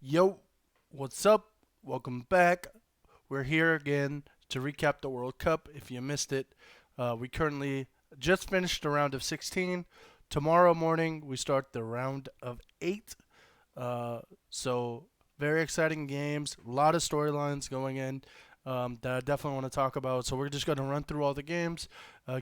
Yo, what's up? Welcome back. We're here again to recap the World Cup. If you missed it, we currently just finished the round of 16. Tomorrow morning, we start the round of 8. Uh, so, very exciting games. A lot of storylines going in that I definitely want to talk about. So, we're just going to run through all the games,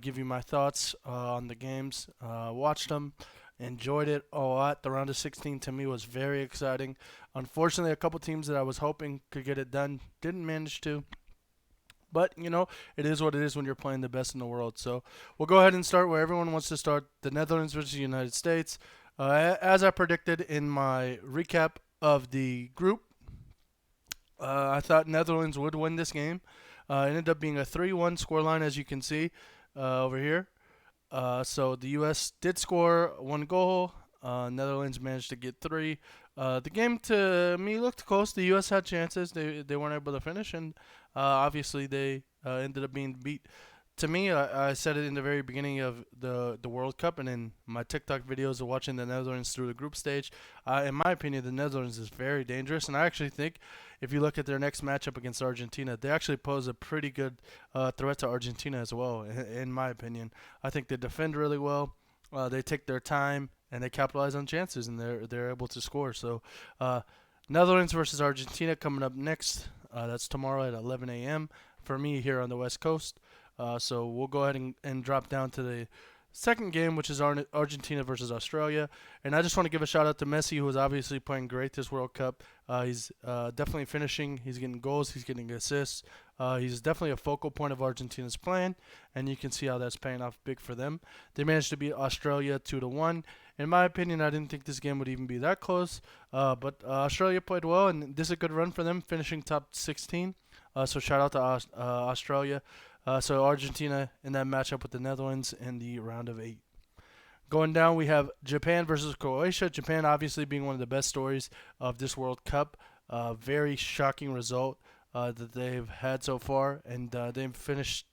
give you my thoughts on the games, watched them. Enjoyed it a lot. The round of 16 to me was very exciting. Unfortunately, a couple teams that I was hoping could get it done didn't manage to. But, it is what it is when you're playing the best in the world. So we'll go ahead and start where everyone wants to start, the Netherlands versus the United States. As I predicted in my recap of the group, I thought Netherlands would win this game. It ended up being a 3-1 scoreline, as you can see over here. So the U.S. did score 1 goal. Netherlands managed to get 3. The game to me looked close. The U.S. had chances. They weren't able to finish, and obviously they ended up being beat. To me, I said it in the very beginning of the World Cup, and in my TikTok videos of watching the Netherlands through the group stage. In my opinion, the Netherlands is very dangerous, and I actually think if you look at their next matchup against Argentina, they actually pose a pretty good threat to Argentina as well. In my opinion, I think they defend really well. They take their time and they capitalize on chances, and they're able to score. So, Netherlands versus Argentina coming up next. That's tomorrow at 11 a.m. for me here on the West Coast. So we'll go ahead and drop down to the second game, which is Argentina versus Australia. And I just want to give a shout out to Messi, who is obviously playing great this World Cup. He's definitely finishing. He's getting goals. He's getting assists. He's definitely a focal point of Argentina's plan, and you can see how that's paying off big for them. They managed to beat Australia 2-1. In my opinion, I didn't think this game would even be that close, but Australia played well, and this is a good run for them, finishing top 16. So shout out to Australia. So Argentina in that matchup with the Netherlands in the round of 8. Going down, we have Japan versus Croatia. Japan obviously being one of the best stories of this World Cup. Very shocking result that they've had so far, and they've finished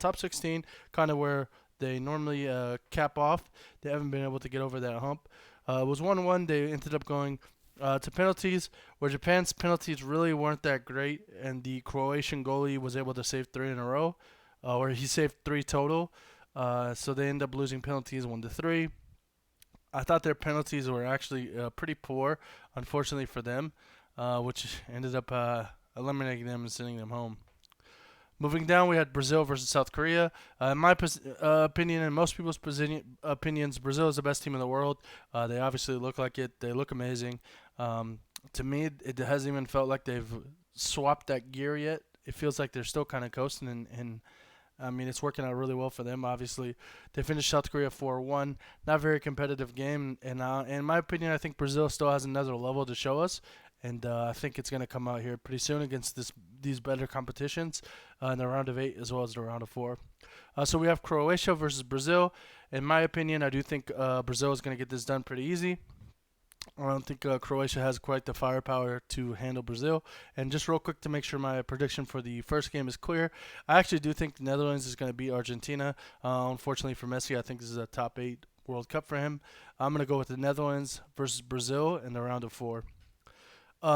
top 16, kind of where they normally cap off. They haven't been able to get over that hump. It was 1-1. They ended up going to penalties, where Japan's penalties really weren't that great, and the Croatian goalie was able to save 3 in a row, or he saved 3 total. So they end up losing penalties 1-3. I thought their penalties were actually pretty poor, unfortunately for them, which ended up eliminating them and sending them home. Moving down, we had Brazil versus South Korea. In my opinion, and most people's opinions, Brazil is the best team in the world. They obviously look like it. They look amazing. To me, it hasn't even felt like they've swapped that gear yet. It feels like they're still kind of coasting, and I mean, it's working out really well for them. Obviously, they finished South Korea 4-1. Not a very competitive game, and in my opinion, I think Brazil still has another level to show us, and I think it's going to come out here pretty soon against these better competitions in the round of 8 as well as the round of 4. So we have Croatia versus Brazil. In my opinion, I do think Brazil is going to get this done pretty easy. I don't think Croatia has quite the firepower to handle Brazil. And just real quick to make sure my prediction for the first game is clear, I actually do think the Netherlands is going to beat Argentina. Unfortunately for Messi, I think this is a top 8 World Cup for him. I'm going to go with the Netherlands versus Brazil in the round of 4.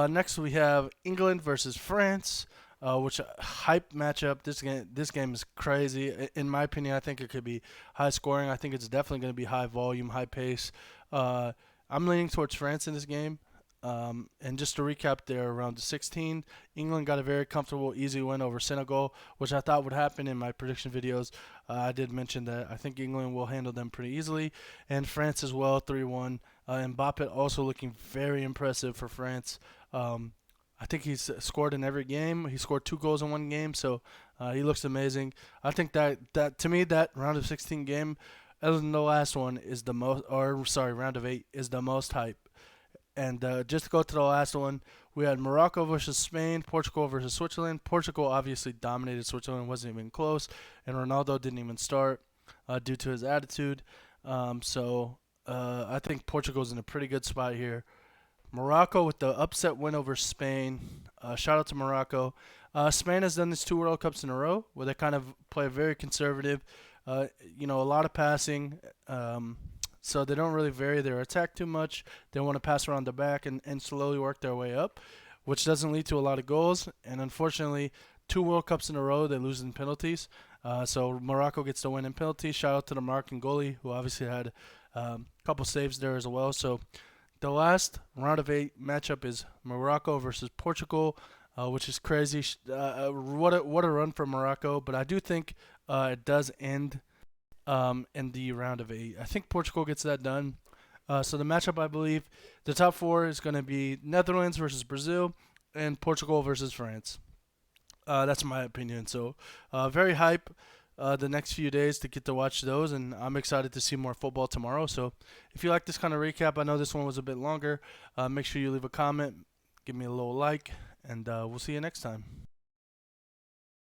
Next, we have England versus France, which hype matchup. This game is crazy. In my opinion, I think it could be high scoring. I think it's definitely going to be high volume, high pace. Uh, I'm leaning towards France in this game. And just to recap, their round of 16, England got a very comfortable, easy win over Senegal, which I thought would happen in my prediction videos. I did mention that I think England will handle them pretty easily, and France as well, 3-1. Mbappe also looking very impressive for France. I think he's scored in every game. He scored 2 goals in one game, so he looks amazing. I think that to me that round of 16 game, other than the last one, is the most, or sorry, round of 8 is the most hype. And just to go to the last one, we had Morocco versus Spain, Portugal versus Switzerland. Portugal obviously dominated Switzerland, wasn't even close, and Ronaldo didn't even start due to his attitude. So I think Portugal's in a pretty good spot here. Morocco with the upset win over Spain. Shout out to Morocco. Spain has done this 2 World Cups in a row where they kind of play very conservative. A lot of passing. so they don't really vary their attack too much. They want to pass around the back and slowly work their way up, which doesn't lead to a lot of goals. And unfortunately, 2 World Cups in a row, they lose in penalties. So Morocco gets the win in penalties. Shout out to the Moroccan goalie, who obviously had a couple saves there as well. So the last round of 8 matchup is Morocco versus Portugal, which is crazy. What a run for Morocco! But I do think it does end in the round of 8. I think Portugal gets that done. So the matchup, I believe, the top 4 is going to be Netherlands versus Brazil and Portugal versus France. That's my opinion. So very hype the next few days to get to watch those, and I'm excited to see more football tomorrow. So if you like this kind of recap, I know this one was a bit longer. Make sure you leave a comment, give me a little like, and we'll see you next time.